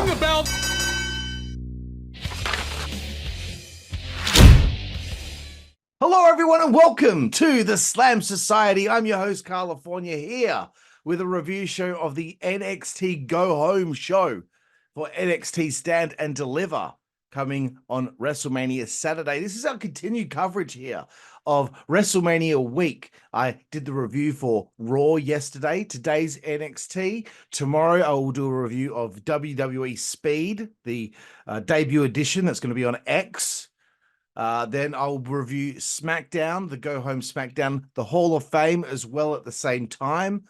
Ring the bell. Hello, everyone, and welcome to the Slam Society. I'm your host, Karlifornia, here with a review show of the NXT Go Home show for NXT Stand and Deliver coming on WrestleMania Saturday. This is our continued coverage here of WrestleMania week. I did the review for Raw yesterday. Today's NXT. Tomorrow, I will do a review of WWE Speed, the debut edition that's going to be on X. Then I'll review SmackDown, the Go Home SmackDown, the Hall of Fame as well at the same time.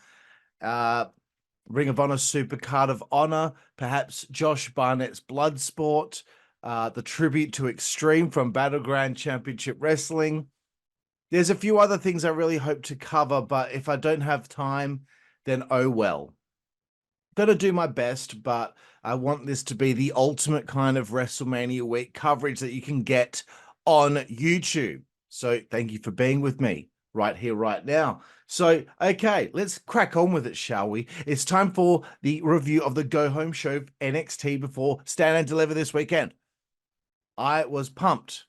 Ring of Honor Supercard of Honor, perhaps Josh Barnett's Bloodsport, the tribute to Extreme from Battleground Championship Wrestling. There's a few other things I really hope to cover, but if I don't have time, then oh well. Gonna do my best, but I want this to be the ultimate kind of WrestleMania week coverage that you can get on YouTube. So thank you for being with me right here, right now. So, okay, let's crack on with it, shall we? It's time for the review of the Go Home show of NXT before Stand and Deliver this weekend. I was pumped.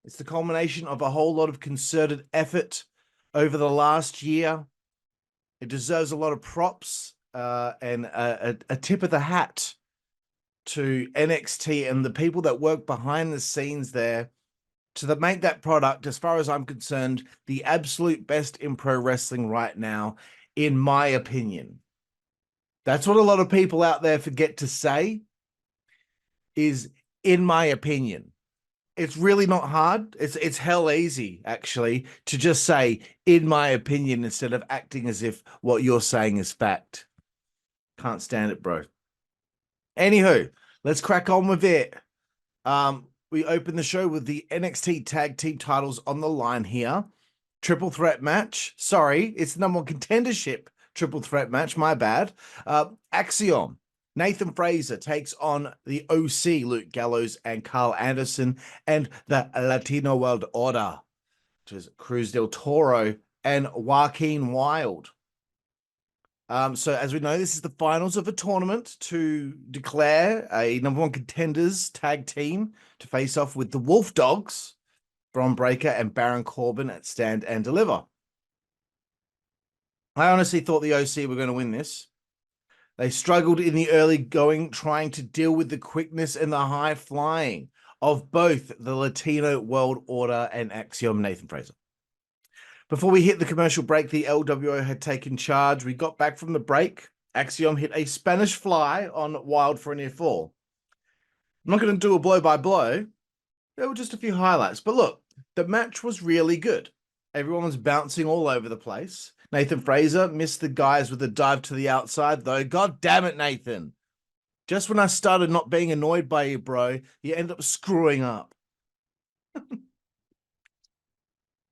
It's the culmination of a whole lot of concerted effort over the last year. It deserves a lot of props and a tip of the hat to NXT and the people that work behind the scenes there to make that product, as far as I'm concerned, the absolute best in pro wrestling right now, in my opinion. That's what a lot of people out there forget to say, is in my opinion. It's really not hard. It's hell easy, actually, to just say, in my opinion, instead of acting as if what you're saying is fact. Can't stand it, bro. Anywho, let's crack on with it. We open the show with the NXT Tag Team titles on the line here. Triple threat match. Sorry, it's the number one contendership triple threat match. My bad. Axiom. Nathan Frazer takes on the OC, Luke Gallows and Karl Anderson, and the Latino World Order, which is Cruz del Toro and Joaquin Wilde. So as we know, this is the finals of a tournament to declare a number one contenders tag team to face off with the Wolf Dogs, Bron Breakker and Baron Corbin at Stand and Deliver. I honestly thought the OC were going to win this. They struggled in the early going, trying to deal with the quickness and the high flying of both the Latino World Order and Axiom Nathan Frazer. Before we hit the commercial break, the LWO had taken charge. We got back from the break. Axiom hit a Spanish fly on Wilde for a near fall. I'm not going to do a blow-by-blow. There were just a few highlights. But look, the match was really good. Everyone was bouncing all over the place. Nathan Frazer missed the guys with a dive to the outside, though. God damn it, Nathan. Just when I started not being annoyed by you, bro, you end up screwing up.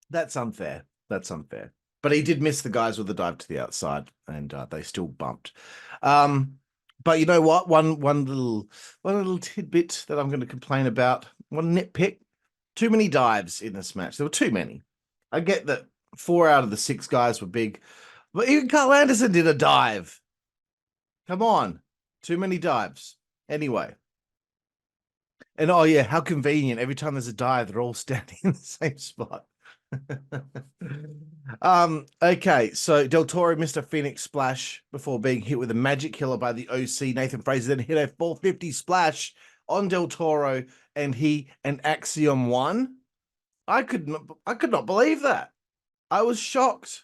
That's unfair. That's unfair. But he did miss the guys with the dive to the outside, and they still bumped. But you know what? One little tidbit that I'm going to complain about. One nitpick. Too many dives in this match. There were too many. I get that 4 out of the 6 guys were big, but even Karl Anderson did a dive. Come on. Too many dives. Anyway. And oh yeah, how convenient. Every time there's a dive, they're all standing in the same spot. Okay, so Del Toro missed a Phoenix splash before being hit with a magic killer by the OC. Nathan Frazer then hit a 450 splash on Del Toro, and he and Axiom won. I could not believe that. I was shocked.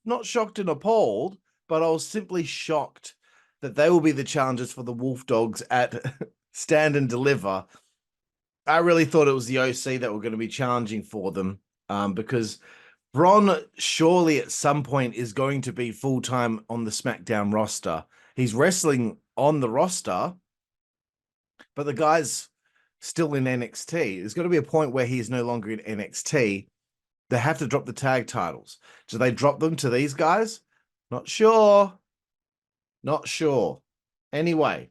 Not shocked and appalled, but I was simply shocked that they will be the challengers for the Wolf Dogs at Stand and Deliver. I really thought it was the OC that were going to be challenging for them, because Bron surely at some point is going to be full-time on the SmackDown roster. He's wrestling on the roster, but the guy's still in NXT. There's got to be a point where he is no longer in NXT. They have to drop the tag titles. Do they drop them to these guys? Not sure. Not sure. Anyway,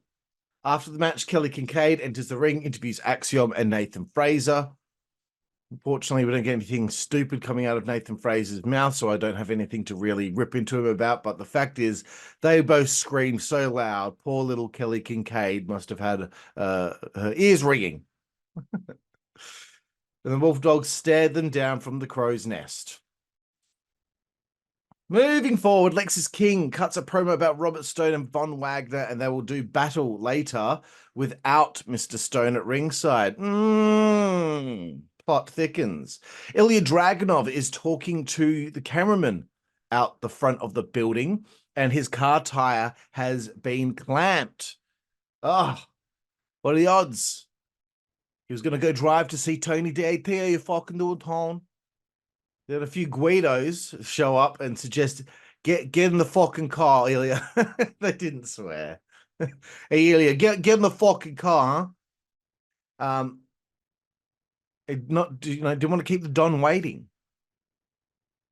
after the match, Kelly Kincaid enters the ring, interviews Axiom and Nathan Frazer. Unfortunately, we don't get anything stupid coming out of Nathan Frazer's mouth, so I don't have anything to really rip into him about. But the fact is, they both screamed so loud. Poor little Kelly Kincaid must have had her ears ringing. And the wolf dogs stared them down from the crow's nest. Moving forward, Lexis King cuts a promo about Robert Stone and Von Wagner, and they will do battle later without Mr. Stone at ringside. Plot thickens. Ilya Dragunov is talking to the cameraman out the front of the building, and his car tire has been clamped. Oh, what are the odds? He was going to go drive to see Tony D. Thea, you fucking doing, Tom? Then a few Guidos show up and suggest get in the fucking car, Ilya. They didn't swear. Hey, Ilya, get in the fucking car, huh? Do you want to keep the Don waiting?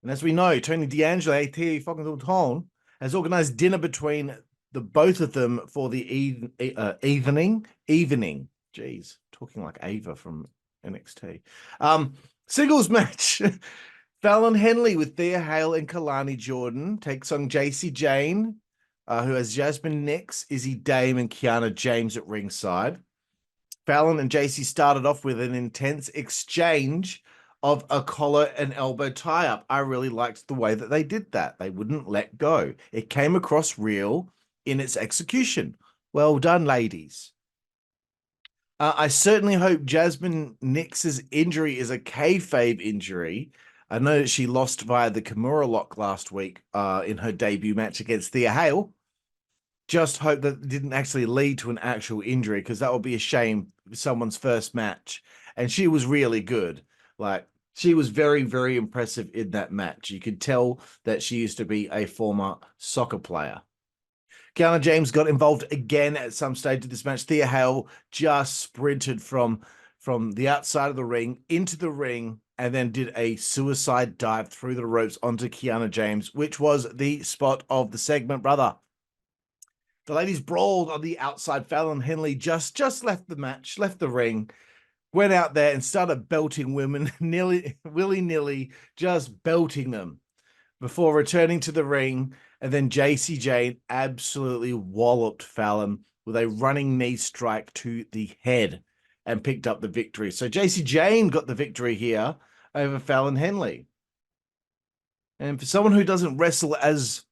And as we know, Tony D'Angelo, AT fucking Tom, has organized dinner between the both of them for the evening. Jeez, talking like Ava from NXT. Singles match. Fallon Henley with Thea Hale and Kalani Jordan takes on Jacy Jayne, who has Jazmyn Nix, Izzi Dame, and Kiana James at ringside. Fallon and Jacy started off with an intense exchange of a collar and elbow tie-up. I really liked the way that they did that. They wouldn't let go. It came across real in its execution. Well done, ladies. I certainly hope Jazmyn Nix's injury is a kayfabe injury. I know that she lost via the Kimura lock last week in her debut match against Thea Hale. Just hope that it didn't actually lead to an actual injury, because that would be a shame. Someone's first match, and she was really good. Like, she was very, very impressive in that match. You could tell that she used to be a former soccer player. Kiana James got involved again at some stage of this match. Thea Hale just sprinted from the outside of the ring into the ring, and then did a suicide dive through the ropes onto Kiana James, which was the spot of the segment, brother. The ladies brawled on the outside. Fallon Henley just left the match, left the ring, went out there and started belting women, willy-nilly, just belting them before returning to the ring. And then Jacy Jayne absolutely walloped Fallon with a running knee strike to the head and picked up the victory. So Jacy Jayne got the victory here over Fallon Henley. And for someone who doesn't wrestle as...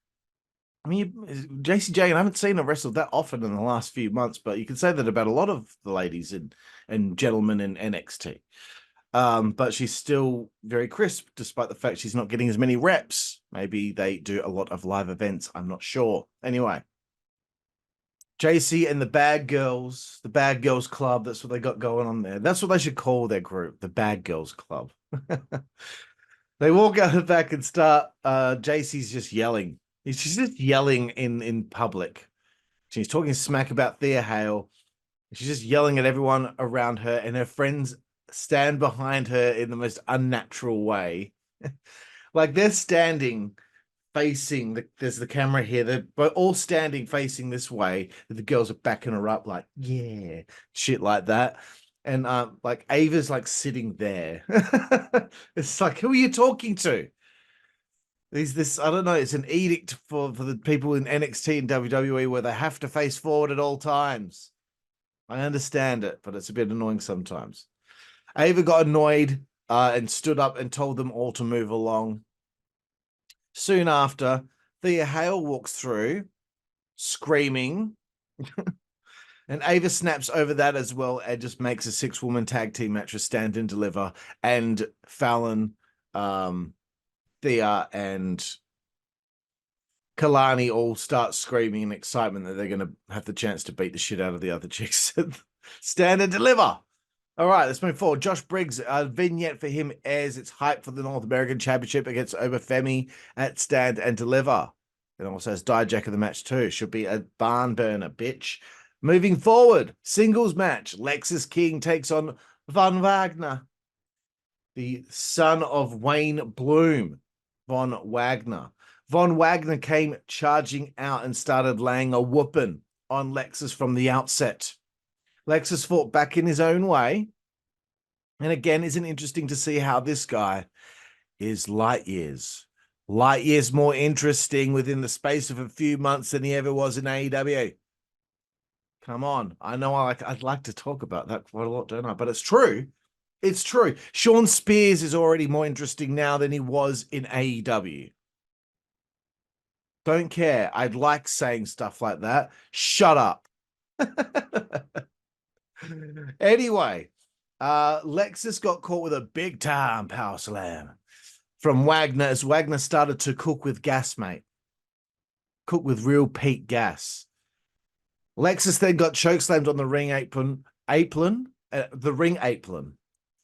I mean, Jacy Jayne, I haven't seen her wrestle that often in the last few months, but you can say that about a lot of the ladies and gentlemen in NXT. But she's still very crisp, despite the fact she's not getting as many reps. Maybe they do a lot of live events. I'm not sure. Anyway, Jacy and the Bad Girls Club. That's what they got going on there. That's what they should call their group, the Bad Girls Club. They walk out the back and start. Jacy's just yelling. She's just yelling in public. She's talking smack about Thea Hale. She's just yelling at everyone around her, and her friends stand behind her in the most unnatural way. Like, they're standing facing there's the camera here. They're all standing facing this way. The girls are backing her up, like, yeah, shit like that. And like, Ava's like sitting there. It's like, who are you talking to? This I don't know, it's an edict for the people in NXT and WWE where they have to face forward at all times. I understand it, but it's a bit annoying sometimes. Ava got annoyed and stood up and told them all to move along. Soon after, Thea Hale walks through, screaming, and Ava snaps over that as well and just makes a 6-woman tag team match with Stand and Deliver, and Fallon, Thea, and Kalani all start screaming in excitement that they're going to have the chance to beat the shit out of the other chicks. Stand and Deliver. All right, let's move forward. Josh Briggs, a vignette for him airs. It's hype for the North American Championship against Oba Femi at Stand and Deliver. It also has Dijak of the match too. Should be a barn burner, bitch. Moving forward, singles match. Lexis King takes on Von Wagner, the son of Wayne Bloom. Von Wagner. Von Wagner came charging out and started laying a whooping on Lexis from the outset. Lexis fought back in his own way, And again, isn't it interesting to see how this guy is light years more interesting within the space of a few months than he ever was in AEW. Come on. I know I'd like to talk about that quite a lot, don't I? But it's true. It's true. Sean Spears is already more interesting now than he was in AEW. Don't care. I'd like saying stuff like that. Shut up. Anyway, Lexis got caught with a big time power slam from Wagner as Wagner started to cook with gas, mate. Cook with real peak gas. Lexis then got chokeslammed on the ring apron. The ring apron.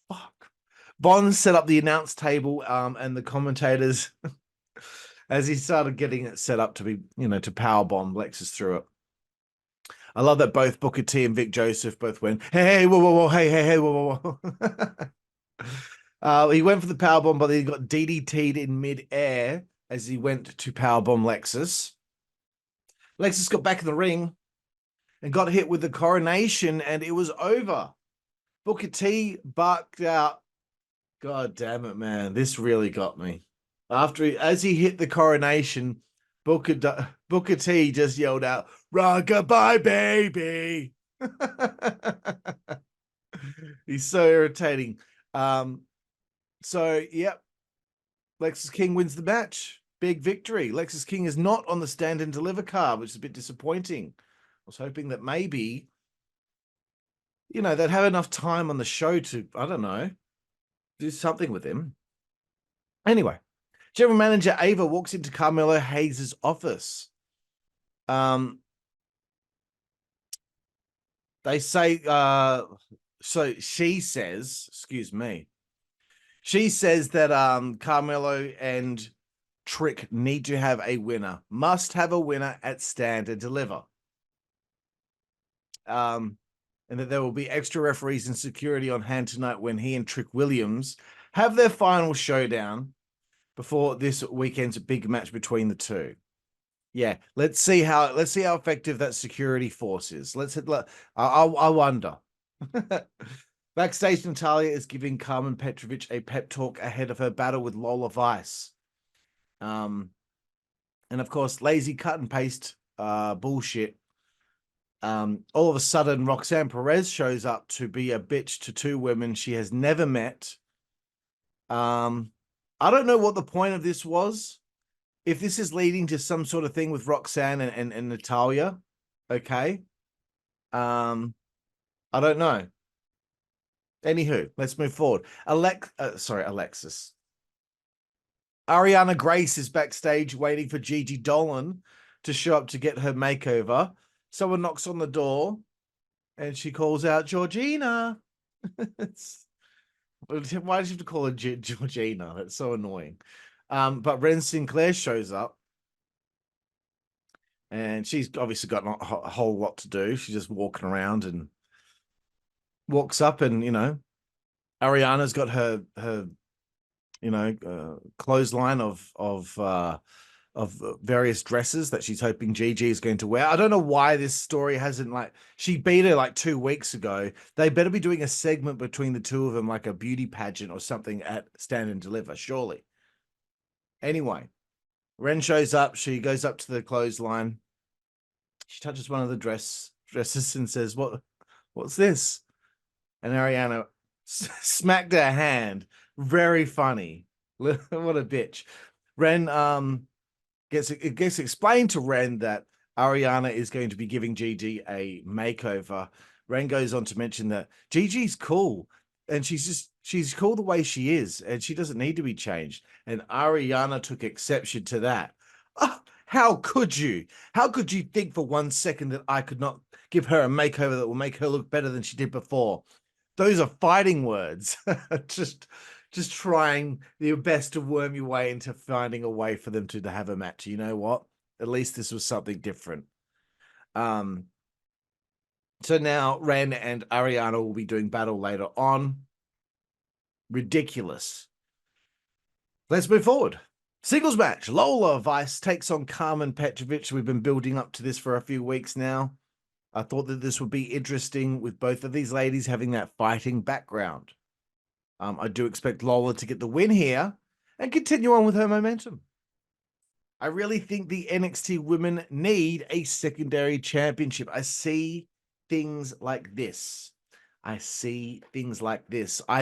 Fuck. Bond set up the announce table and the commentators as he started getting it set up to be, to powerbomb Lexis through it. I love that both Booker T and Vic Joseph both went, hey, whoa, whoa, whoa, hey, whoa, whoa. He went for the powerbomb, but he got DDT'd in mid-air as he went to powerbomb Lexis. Lexis got back in the ring and got hit with the coronation, and it was over. Booker T barked out. God damn it, man. This really got me. As he hit the coronation, Booker T just yelled out, "Rockabye, baby." He's so irritating. Yep. Lexis King wins the match. Big victory. Lexis King is not on the stand and deliver card, which is a bit disappointing. I was hoping that maybe, they'd have enough time on the show to, I don't know, do something with him. Anyway, General Manager Ava walks into Carmelo Hayes' office. They say, so she says, she says that Carmelo and Trick need to have a winner, must have a winner at Stand and Deliver. And that there will be extra referees and security on hand tonight when he and Trick Williams have their final showdown before this weekend's big match between the two. Yeah, let's see how effective that security force is. I wonder. Backstage, Natalya is giving Carmen Petrovic a pep talk ahead of her battle with Lola Vice. And of course, lazy cut and paste bullshit. All of a sudden, Roxanne Perez shows up to be a bitch to two women she has never met. I don't know what the point of this was. If this is leading to some sort of thing with Roxanne and Natalya, okay. I don't know. Anywho, let's move forward. Alexis. Arianna Grace is backstage waiting for Gigi Dolan to show up to get her makeover. Someone knocks on the door and she calls out Georgina. Why did you have to call her Georgina? That's so annoying. But Wren Sinclair shows up and she's obviously got a whole lot to do. She's just walking around and walks up and, Ariana's got her clothesline of various dresses that she's hoping Gigi is going to wear. I don't know why this story hasn't, she beat her 2 weeks ago. They better be doing a segment between the two of them, like a beauty pageant or something at Stand and Deliver, surely. Anyway, Wren shows up. She goes up to the clothesline. She touches one of the dresses and says, what's this? And Arianna smacked her hand. Very funny. What a bitch. Wren it gets explained to Wren that Arianna is going to be giving Gigi a makeover. Wren goes on to mention that Gigi's cool and she's cool the way she is and she doesn't need to be changed. And Arianna took exception to that. Oh, how could you? How could you think for 1 second that I could not give her a makeover that will make her look better than she did before? Those are fighting words. Just trying your best to worm your way into finding a way for them to have a match. You know what? At least this was something different. So now Wren and Arianna will be doing battle later on. Ridiculous. Let's move forward. Singles match. Lola Vice takes on Carmen Petrovic. We've been building up to this for a few weeks now. I thought that this would be interesting with both of these ladies having that fighting background. I do expect Lola to get the win here and continue on with her momentum. I really think the NXT women need a secondary championship. I see things like this. I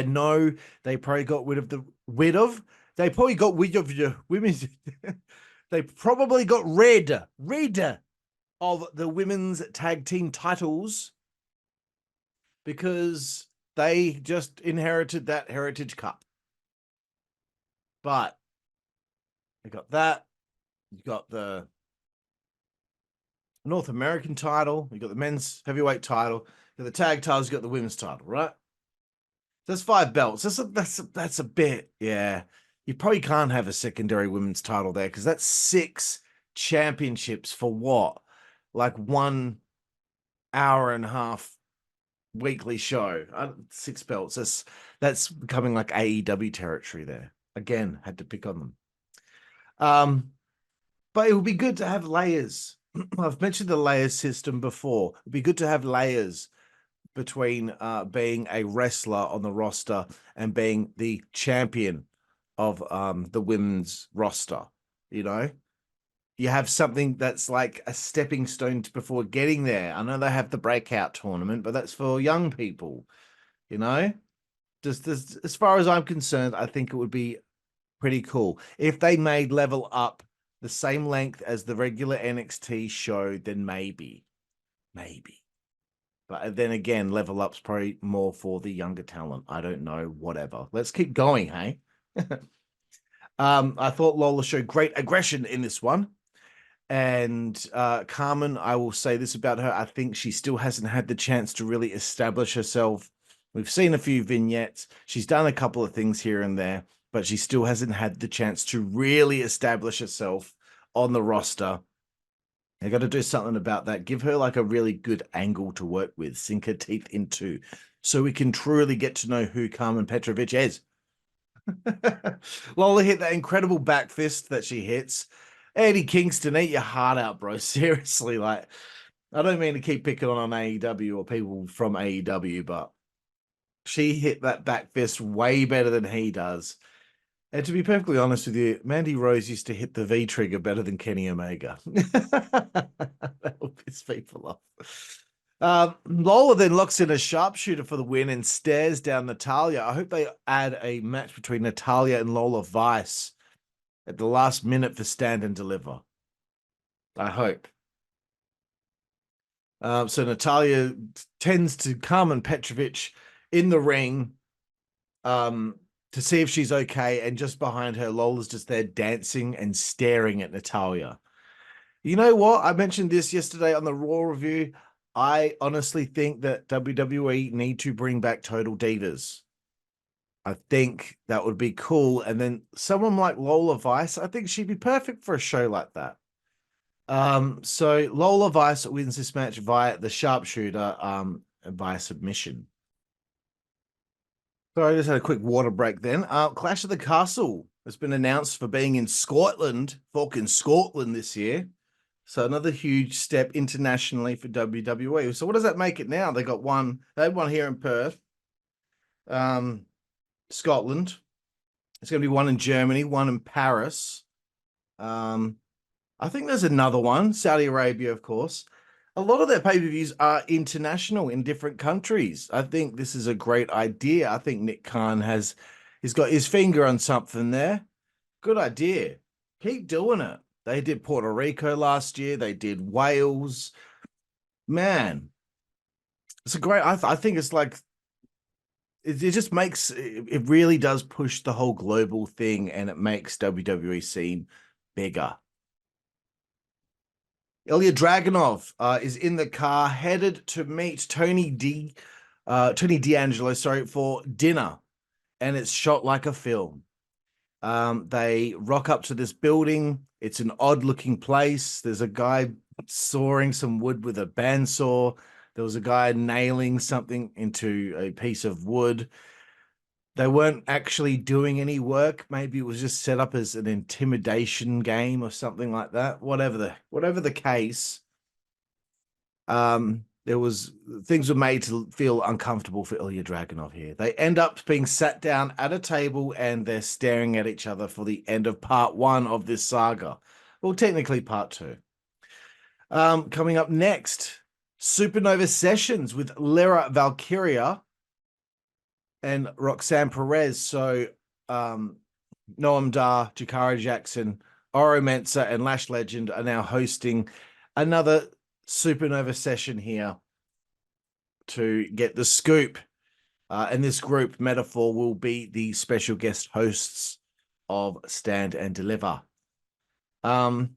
know they probably got rid of the they probably got rid of the women's they probably got rid of the women's tag team titles because they just inherited that Heritage Cup. But they got that. You got the North American title. You got the men's heavyweight title. You got the tag titles. You got the women's title, right? That's 5 belts. That's a bit, yeah. You probably can't have a secondary women's title there because that's 6 championships for what? Like 1 hour and a half weekly show. 6 belts. That's becoming like AEW territory there. Again, had to pick on them. But it would be good to have layers. I've mentioned the layer system before. It'd be good to have layers between being a wrestler on the roster and being the champion of the women's roster. You know, you have something that's like a stepping stone before getting there. I know they have the breakout tournament, but that's for young people. You know, just as far as I'm concerned, I think it would be pretty cool if they made Level Up the same length as the regular NXT show. Then maybe. But then again, Level Up's probably more for the younger talent. I don't know. Whatever. Let's keep going, hey? I thought Lola showed great aggression in this one. And Karmen, I will say this about her. I think she still hasn't had the chance to really establish herself. We've seen a few vignettes. She's done a couple of things here and there, but she still hasn't had the chance to really establish herself on the roster. They got to do something about that. Give her like a really good angle to work with, sink her teeth into, so we can truly get to know who Karmen Petrovic is. Lola hit that incredible back fist that she hits. Eddie Kingston, eat your heart out, bro. Seriously, like, I don't mean to keep picking on AEW or people from AEW, but she hit that back fist way better than he does. And to be perfectly honest with you, Mandy Rose used to hit the V trigger better than Kenny Omega. That will piss people off. Lola then locks in a sharpshooter for the win and stares down Natalya. I hope they add a match between Natalya and Lola Vice at the last minute for Stand and Deliver. I hope. So Natalya tends to Karmen Petrovic in the ring to see if she's okay, and just behind her, Lola's just there dancing and staring at Natalya. You know what? I mentioned this yesterday on the Raw review. I honestly think that WWE need to bring back Total Divas. I think that would be cool. And then someone like Lola Vice, I think she'd be perfect for a show like that. So Lola Vice wins this match via the sharpshooter, via submission. So I just had a quick water break then. Clash of the Castle has been announced for being in Scotland, fucking Scotland this year. So another huge step internationally for WWE. So what does that make it now? They had one here in Perth, Scotland. It's going to be one in Germany, one in Paris. I think there's another one, Saudi Arabia, of course. A lot of their pay-per-views are international in different countries. I think this is a great idea. I think Nick Khan he's got his finger on something there. Good idea. Keep doing it. They did Puerto Rico last year. They did Wales. Man, it's a great. I think it's like it just makes it really does push the whole global thing, and it makes WWE seem bigger. Ilya Dragunov is in the car, headed to meet Tony D'Angelo, for dinner, and it's shot like a film. They rock up to this building. It's an odd-looking place. There's a guy sawing some wood with a bandsaw. There was a guy nailing something into a piece of wood. They weren't actually doing any work. Maybe it was just set up as an intimidation game or something like that. Whatever the case. things were made to feel uncomfortable for Ilya Dragunov here. They end up being sat down at a table and they're staring at each other for the end of part 1 of this saga. Well, technically part 2. Coming up next, Supernova Sessions with Lyra Valkyria and Roxanne Perez. So Noam Dar, Jakara Jackson, Oro Mensah, and Lash Legend are now hosting another Supernova session here to get the scoop. And this group, Metaphor, will be the special guest hosts of Stand and Deliver. Noam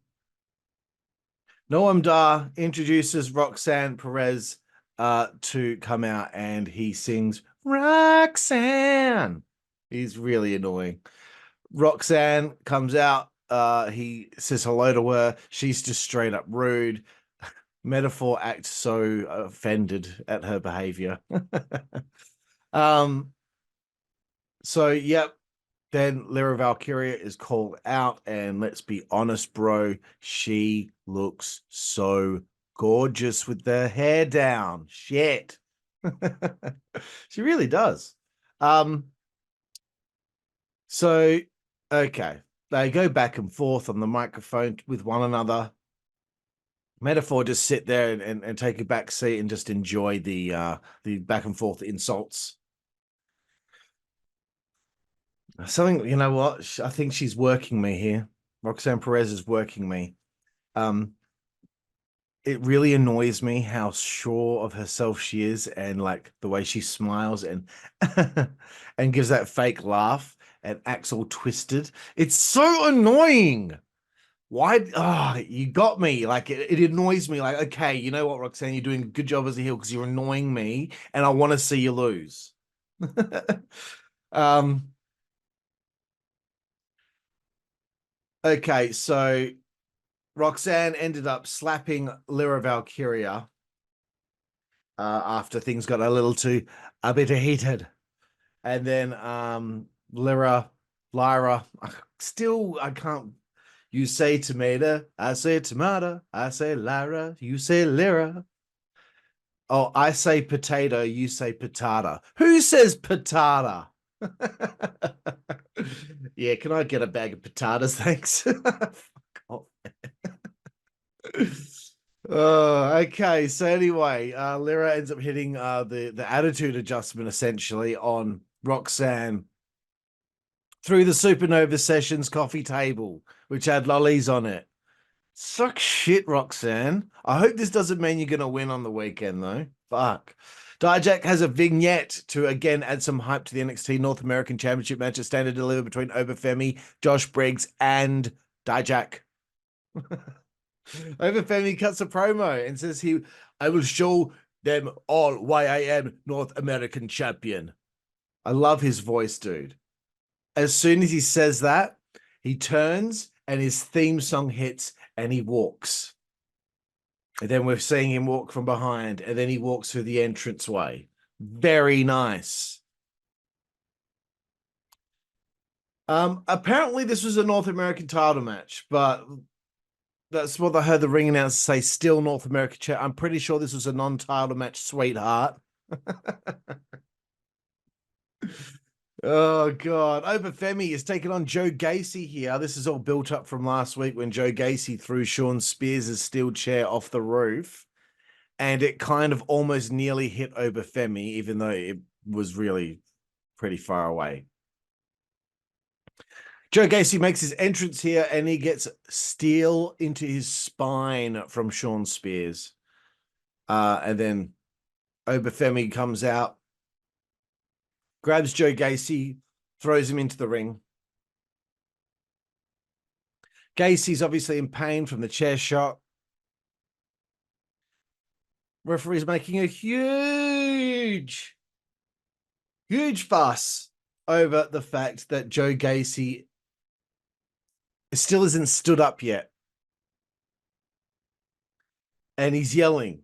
Dar introduces Roxanne Perez to come out, and he sings Roxanne. He's really annoying. Roxanne comes out. He says hello to her. She's just straight up rude. Metaphor acts so offended at her behavior. So, yep. Then Lyra Valkyria is called out, and let's be honest, bro, she looks so gorgeous with the hair down. Shit. She really does. So, okay. They go back and forth on the microphone with one another. Metaphor just sit there and take a back seat and just enjoy the back and forth insults. Something, you know what? I think she's working me here. Roxanne Perez is working me. It really annoys me how sure of herself she is, and like the way she smiles and and gives that fake laugh and acts all twisted. It's so annoying. Why? You got me. Like it annoys me. Like, okay, you know what, Roxanne, you're doing a good job as a heel because you're annoying me, and I want to see you lose. Okay, so Roxanne ended up slapping Lyra Valkyria after things got a bit heated, and then Lyra, I can't. You say tomato, I say tomato, I say Lyra, you say Lyra. Oh, I say potato, you say patata. Who says patata? Yeah, can I get a bag of potatoes, thanks? Fuck off. Okay, so anyway, Lyra ends up hitting the attitude adjustment essentially on Roxanne through the Supernova Sessions coffee table, which had lollies on it. Suck shit, Roxanne. I hope this doesn't mean you're gonna win on the weekend though. Fuck. Dijak has a vignette to again add some hype to the NXT North American Championship match at Stand and Deliver between Oba Femi, Josh Briggs, and Dijak. Oba Femi cuts a promo and says I will show them all why I am North American champion. I love his voice, dude. As soon as he says that, he turns and his theme song hits and he walks. And then we're seeing him walk from behind, and then he walks through the entranceway. Very nice. Apparently this was a North American title match, but that's what I heard the ring announcer say, still North American champ. I'm pretty sure this was a non-title match, sweetheart. Oh, God. Oba Femi is taking on Joe Gacy here. This is all built up from last week when Joe Gacy threw Sean Spears' steel chair off the roof. And it kind of almost nearly hit Oba Femi, even though it was really pretty far away. Joe Gacy makes his entrance here, and he gets steel into his spine from Sean Spears. And then Oba Femi comes out, grabs Joe Gacy, throws him into the ring. Gacy's obviously in pain from the chair shot. Referee's making a huge fuss over the fact that Joe Gacy still isn't stood up yet. And he's yelling,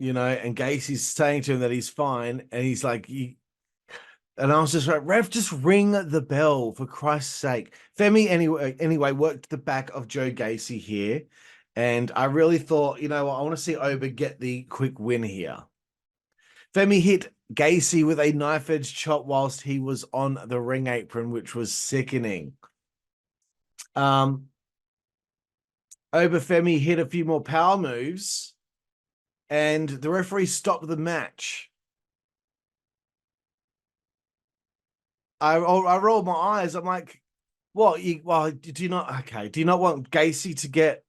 and Gacy's saying to him that he's fine. And he's like, and I was just like, ref, just ring the bell for Christ's sake. Femi anyway worked the back of Joe Gacy here And I really thought, you know what, I want to see Oba get the quick win here. Femi hit Gacy with a knife-edge chop whilst he was on the ring apron, which was sickening. Oba Femi hit a few more power moves, and the referee stopped the match. I rolled my eyes. I'm like, what? Do you not? Okay. Do you not want Gacy to get?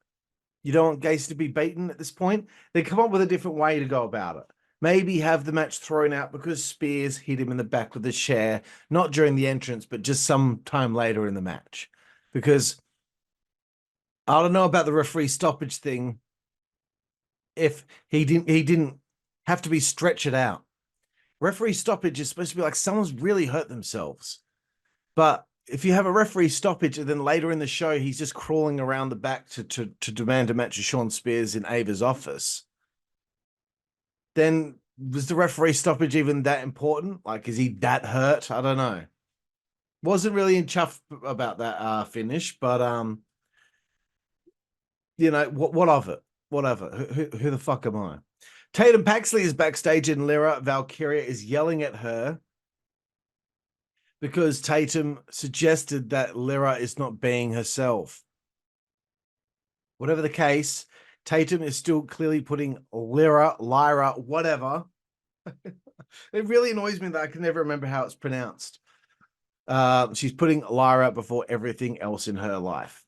You don't want Gacy to be beaten at this point? They come up with a different way to go about it. Maybe have the match thrown out because Spears hit him in the back with a chair, not during the entrance, but just some time later in the match. Because I don't know about the referee stoppage thing. If he didn't have to be stretched out. Referee stoppage is supposed to be like someone's really hurt themselves. But if you have a referee stoppage and then later in the show he's just crawling around the back to demand a match with Shawn Spears in Ava's office, then was the referee stoppage even that important? Like, is he that hurt? I don't know. Wasn't really in chuff about that finish, but you know, what of it? Whatever. Who the fuck am I? Tatum Paxley is backstage and Lyra Valkyria is yelling at her because Tatum suggested that Lyra is not being herself. Whatever the case, Tatum is still clearly putting Lyra, whatever. It really annoys me that I can never remember how it's pronounced. She's putting Lyra before everything else in her life.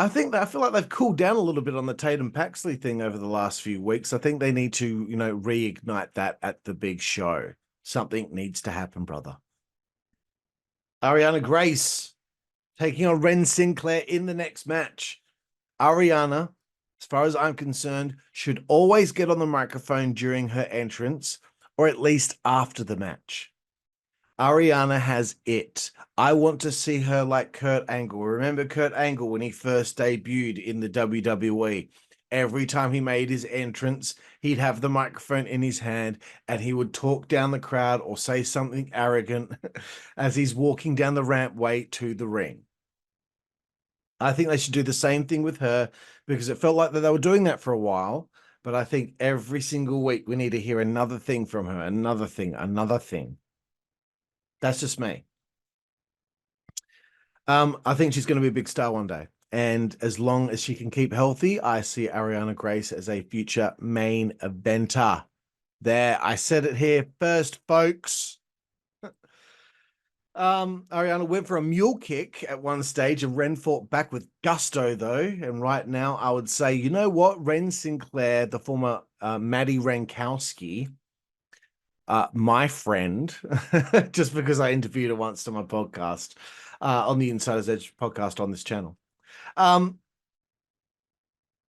I feel like they've cooled down a little bit on the Tatum Paxley thing over the last few weeks. I think they need to, you know, reignite that at the big show. Something needs to happen, brother. Arianna Grace taking on Wren Sinclair in the next match. Arianna, as far as I'm concerned, should always get on the microphone during her entrance, or at least after the match. Arianna has it. I want to see her like Kurt Angle. Remember Kurt Angle when he first debuted in the WWE? Every time he made his entrance, he'd have the microphone in his hand and he would talk down the crowd or say something arrogant as he's walking down the rampway to the ring. I think they should do the same thing with her because it felt like that they were doing that for a while. But I think every single week we need to hear another thing from her, another thing, another thing. That's just me. I think she's going to be a big star one day. And as long as she can keep healthy, I see Arianna Grace as a future main eventer. There, I said it here first, folks. Arianna went for a mule kick at one stage and Wren fought back with gusto, though. And right now, I would say, you know what? Wren Sinclair, the former Maddie Rankowski, my friend, just because I interviewed her once on my podcast, on the Insider's Edge podcast on this channel.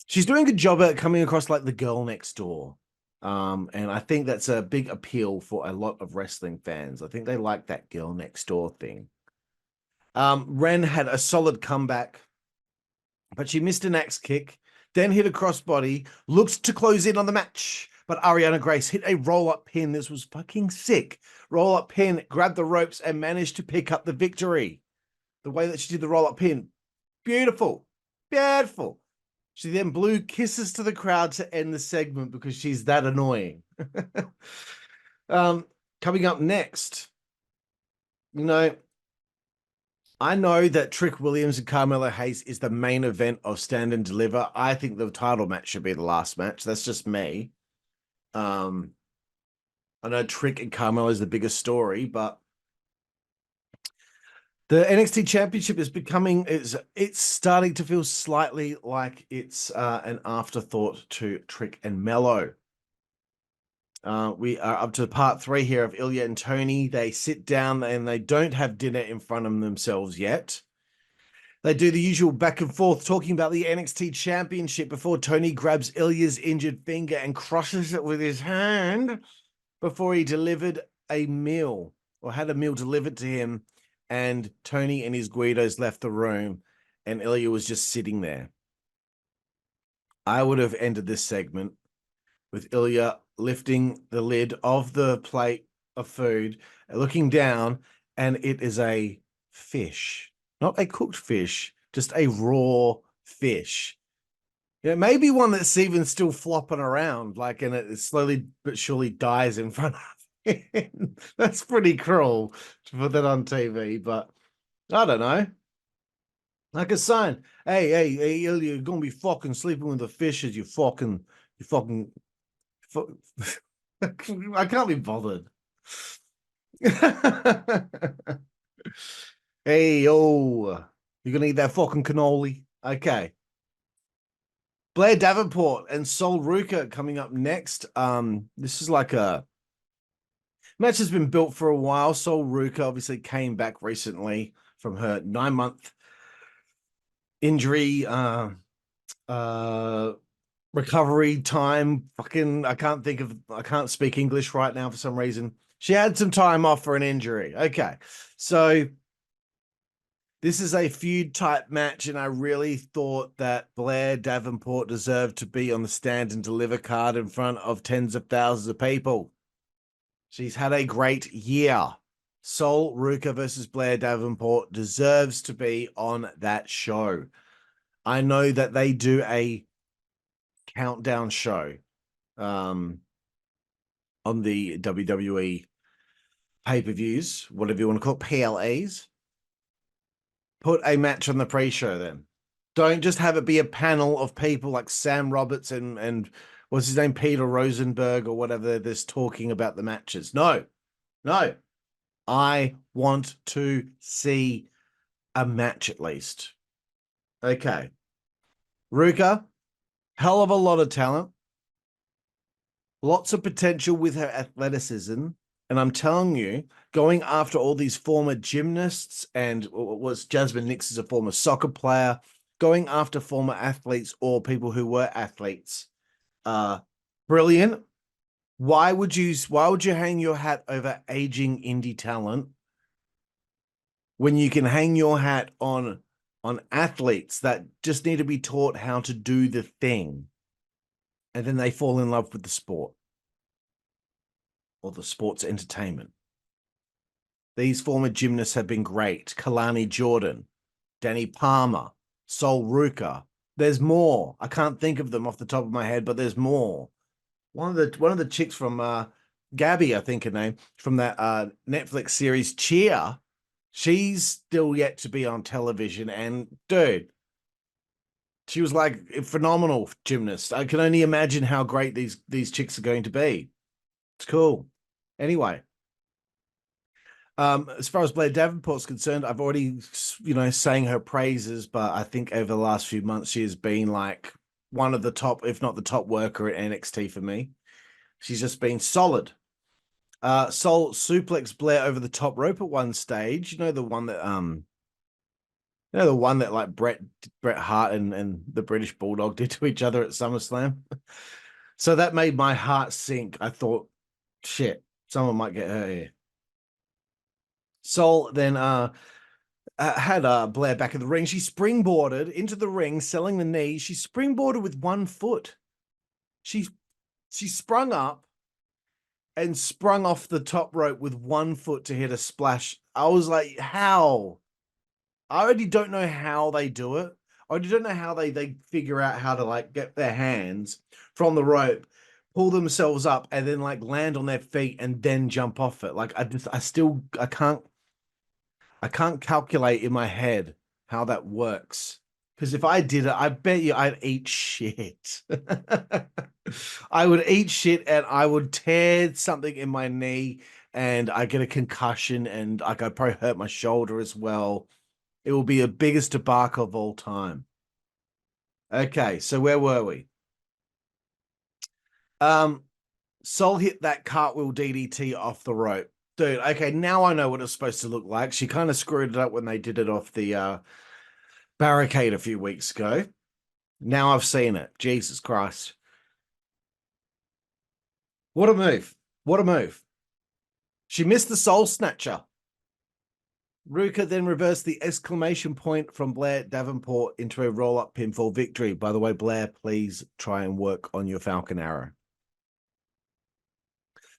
She's doing a good job at coming across like the girl next door. And I think that's a big appeal for a lot of wrestling fans. I think they like that girl next door thing. Wren had a solid comeback, but she missed an axe kick, then hit a crossbody, looked to close in on the match. But Arianna Grace hit a roll-up pin. This was fucking sick. Roll-up pin, grabbed the ropes, and managed to pick up the victory. The way that she did the roll-up pin, beautiful. Beautiful. She then blew kisses to the crowd to end the segment because she's that annoying. Coming up next, you know, I know that Trick Williams and Carmelo Hayes is the main event of Stand and Deliver. I think the title match should be the last match. That's just me. I know Trick and Carmelo is the biggest story, but the NXT Championship is it's starting to feel slightly like it's an afterthought to Trick and Mello. We are up to part 3 here of Ilya and Tony. They sit down and they don't have dinner in front of themselves yet. They do the usual back and forth talking about the NXT Championship before Tony grabs Ilya's injured finger and crushes it with his hand before he delivered a meal or had a meal delivered to him. And Tony and his Guidos left the room and Ilya was just sitting there. I would have ended this segment with Ilya lifting the lid of the plate of food, looking down, and it is a fish. Not a cooked fish, just a raw fish. Yeah, maybe one that's even still flopping around, like, and it slowly but surely dies in front of him. That's pretty cruel to put that on TV, but I don't know. Like a sign. Hey, you're gonna be fucking sleeping with the fishes, you fucking, I can't be bothered. Hey, yo, you gonna eat that fucking cannoli? Okay. Blair Davenport and Sol Ruca coming up next. This is like a match has been built for a while. Sol Ruca obviously came back recently from her 9-month injury recovery time. Fucking I can't speak English right now for some reason. She had some time off for an injury. Okay. So this is a feud type match, and I really thought that Blair Davenport deserved to be on the stand and deliver card in front of tens of thousands of people. She's had a great year. Sol Ruca versus Blair Davenport deserves to be on that show. I know that they do a countdown show on the WWE pay-per-views, whatever you want to call it, PLAs. Put a match on the pre-show then. Don't just have it be a panel of people like Sam Roberts and what's his name, Peter Rosenberg or whatever, that's talking about the matches. No. I want to see a match at least. Okay. Ruca, hell of a lot of talent. Lots of potential with her athleticism. And I'm telling you, going after all these former gymnasts, and was Jazmyn Nix is a former soccer player, going after former athletes or people who were athletes, brilliant. Why would you hang your hat over aging indie talent when you can hang your hat on athletes that just need to be taught how to do the thing, and then they fall in love with the sport or the sports entertainment? These former gymnasts have been great. Kalani Jordan, Danny Palmer, Sol Ruca. There's more. I can't think of them off the top of my head, but there's more. One of the chicks from Gabby, I think her name, from that Netflix series Cheer, she's still yet to be on television. And dude, she was like a phenomenal gymnast. I can only imagine how great these chicks are going to be. It's cool. Anyway, as far as Blair Davenport's concerned, I've already, sang her praises, but I think over the last few months, she has been like one of the top, if not the top worker at NXT for me. She's just been solid. Sol suplex Blair over the top rope at one stage. The one that like Bret Hart and the British Bulldog did to each other at SummerSlam. So that made my heart sink. I thought, shit, someone might get hurt here. Sol then had Blair back in the ring. She springboarded into the ring, selling the knee. She springboarded with 1 foot. She sprung up and sprung off the top rope with 1 foot to hit a splash. I was like, how? I already don't know how they do it. I already don't know how they figure out how to like get their hands from the rope, pull themselves up, and then like land on their feet and then jump off it. Like I can't calculate in my head how that works. Because if I did it, I bet you I'd eat shit. I would eat shit and I would tear something in my knee and I get a concussion and like I'd probably hurt my shoulder as well. It will be the biggest debacle of all time. Okay, so where were we? Sol hit that cartwheel DDT off the rope. Dude, okay, now I know what it's supposed to look like. She kind of screwed it up when they did it off the barricade a few weeks ago. Now I've seen it. Jesus Christ. What a move. What a move. She missed the Soul Snatcher. Ruca then reversed the exclamation point from Blair Davenport into a roll-up pinfall victory. By the way, Blair, please try and work on your Falcon Arrow.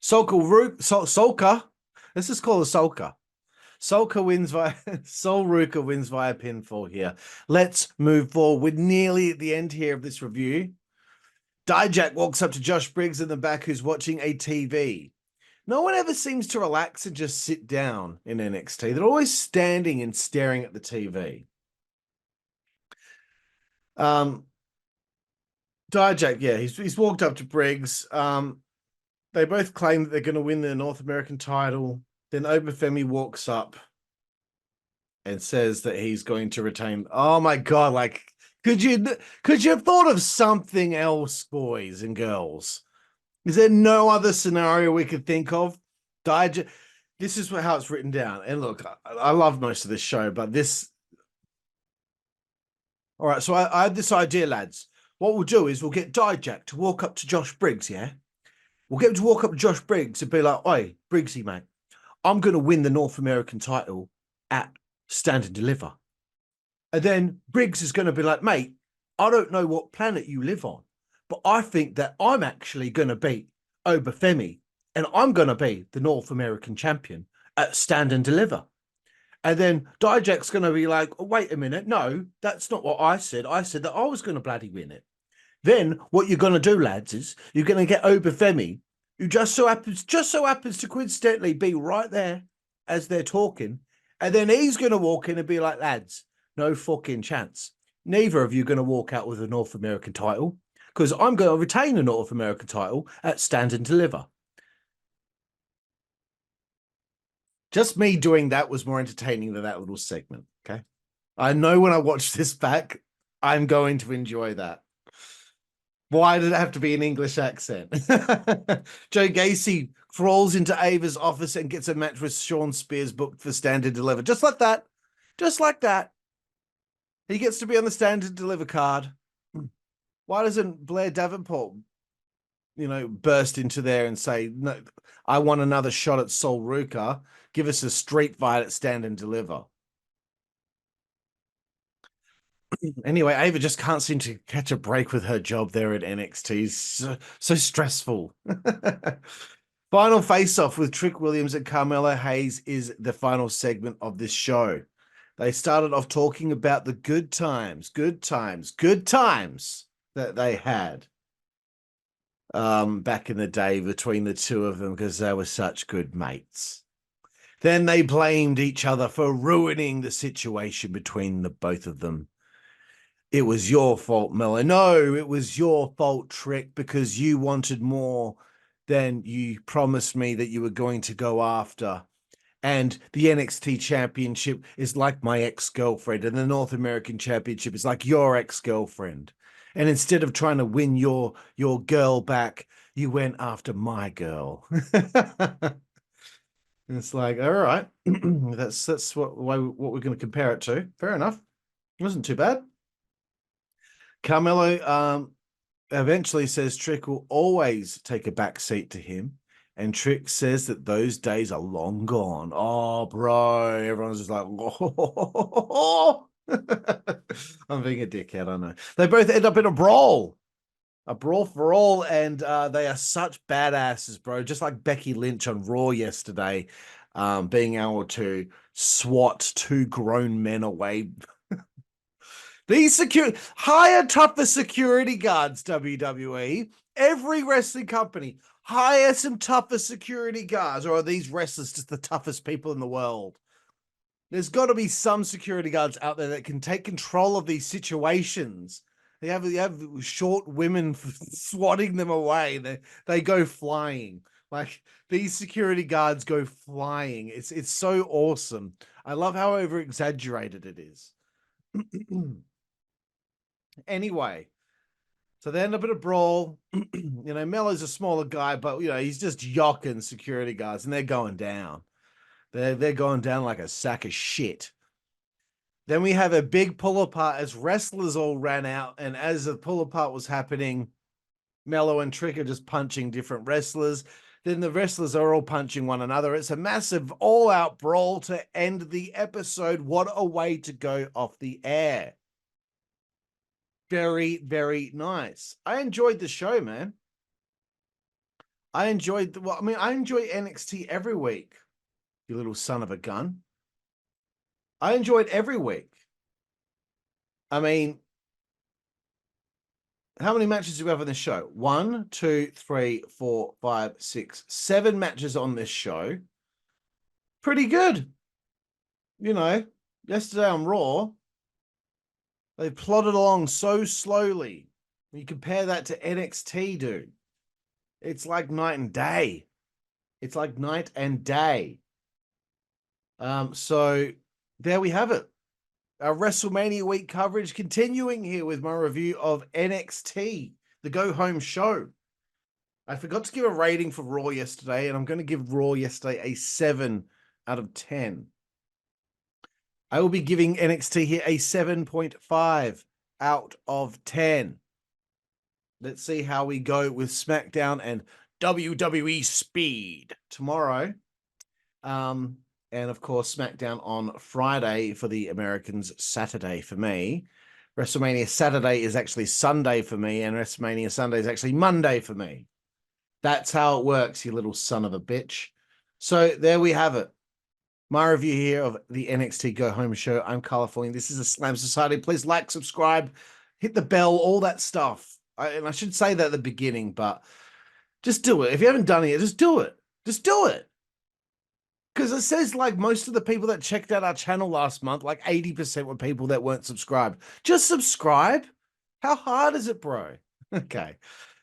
Solka. Let's just call her Solka. Ruca wins via pinfall here. Let's move forward. We're nearly at the end here of this review. Dijak walks up to Josh Briggs in the back, who's watching a TV. No one ever seems to relax and just sit down in NXT. They're always standing and staring at the TV. Dijak, yeah, he's walked up to Briggs. They both claim that they're going to win the North American title. Then Oba Femi walks up and says that he's going to retain. Oh my God! Like, could you have thought of something else, boys and girls? Is there no other scenario we could think of? Dijak, this is how it's written down. And look, I love most of this show, but this. All right, so I had this idea, lads. What we'll do is we'll get Dijak to walk up to Josh Briggs, yeah? We'll get him to walk up to Josh Briggs and be like, "Oi, Briggsy, mate, I'm going to win the North American title at Stand and Deliver." And then Briggs is going to be like, "Mate, I don't know what planet you live on, but I think that I'm actually going to beat Oba Femi and I'm going to be the North American champion at Stand and Deliver." And then Dijak's going to be like, "Oh, wait a minute. No, that's not what I said. I said that I was going to bloody win it." Then what you're going to do, lads, is you're going to get Oba Femi, who just so happens to coincidentally be right there as they're talking. And then he's going to walk in and be like, "Lads, no fucking chance. Neither of you are going to walk out with a North American title because I'm going to retain the North American title at Stand and Deliver." Just me doing that was more entertaining than that little segment, okay? I know when I watch this back, I'm going to enjoy that. Why did it have to be an English accent? Joe Gacy crawls into Ava's office and gets a match with Sean Spears booked for Stand and Deliver. Just like that. Just like that. He gets to be on the Stand and Deliver card. Why doesn't Blair Davenport, burst into there and say, "No, I want another shot at Sol Ruca. Give us a street fight at Stand and Deliver." Anyway, Ava just can't seem to catch a break with her job there at NXT. So stressful. Final face-off with Trick Williams and Carmelo Hayes is the final segment of this show. They started off talking about the good times that they had back in the day between the two of them because they were such good mates. Then they blamed each other for ruining the situation between the both of them. "It was your fault, Melo." "No, it was your fault, Trick, because you wanted more than you promised me that you were going to go after. And the NXT championship is like my ex-girlfriend, and the North American championship is like your ex-girlfriend. And instead of trying to win your girl back, you went after my girl." It's like, all right, that's what we're going to compare it to. Fair enough. It wasn't too bad. Carmelo eventually says Trick will always take a back seat to him. And Trick says that those days are long gone. Oh, bro. Everyone's just like, "Oh." I'm being a dickhead, I know. They both end up in a brawl. A brawl for all, and they are such badasses, bro. Just like Becky Lynch on Raw yesterday, being able to swat two grown men away. These hire tougher security guards, WWE. Every wrestling company, hire some tougher security guards, or are these wrestlers just the toughest people in the world? There's got to be some security guards out there that can take control of these situations. They have short women swatting them away. They go flying. Like, these security guards go flying. It's so awesome. I love how over exaggerated it is. Anyway, so they end up in a brawl. Melo's a smaller guy, but he's just yocking security guards, and they're going down. They're going down like a sack of shit. Then we have a big pull apart as wrestlers all ran out, and as the pull apart was happening, Melo and Trick are just punching different wrestlers. Then the wrestlers are all punching one another. It's a massive all-out brawl to end the episode. What a way to go off the air. Very, very nice. I enjoyed the show, man. I enjoy NXT every week, you little son of a gun. I enjoyed every week. I mean, how many matches do we have on this show? 1, 2, 3, 4, 5, 6, 7 matches on this show. Pretty good. You know, yesterday on Raw, they plodded along so slowly. When you compare that to NXT, dude, it's like night and day. It's like night and day. So there we have it. Our WrestleMania week coverage continuing here with my review of NXT, the go home show. I forgot to give a rating for Raw yesterday, and I'm going to give Raw yesterday a 7 out of 10. I will be giving NXT here a 7.5 out of 10. Let's see how we go with SmackDown and WWE Speed tomorrow. And of course, SmackDown on Friday for the Americans, Saturday for me. WrestleMania Saturday is actually Sunday for me, and WrestleMania Sunday is actually Monday for me. That's how it works, you little son of a bitch. So there we have it. My review here of the NXT Go Home show. I'm Karlifornia. This is a Slam Society. Please like, subscribe, hit the bell, all that stuff. And I should say that at the beginning, but just do it. If you haven't done it yet, just do it. Just do it. Because it says like most of the people that checked out our channel last month, like 80% were people that weren't subscribed. Just subscribe. How hard is it, bro? Okay.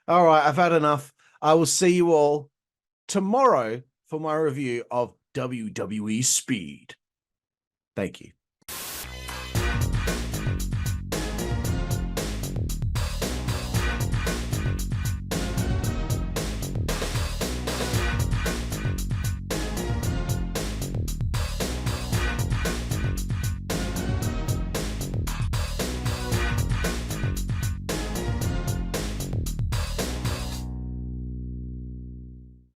All right. I've had enough. I will see you all tomorrow for my review of WWE Speed. Thank you.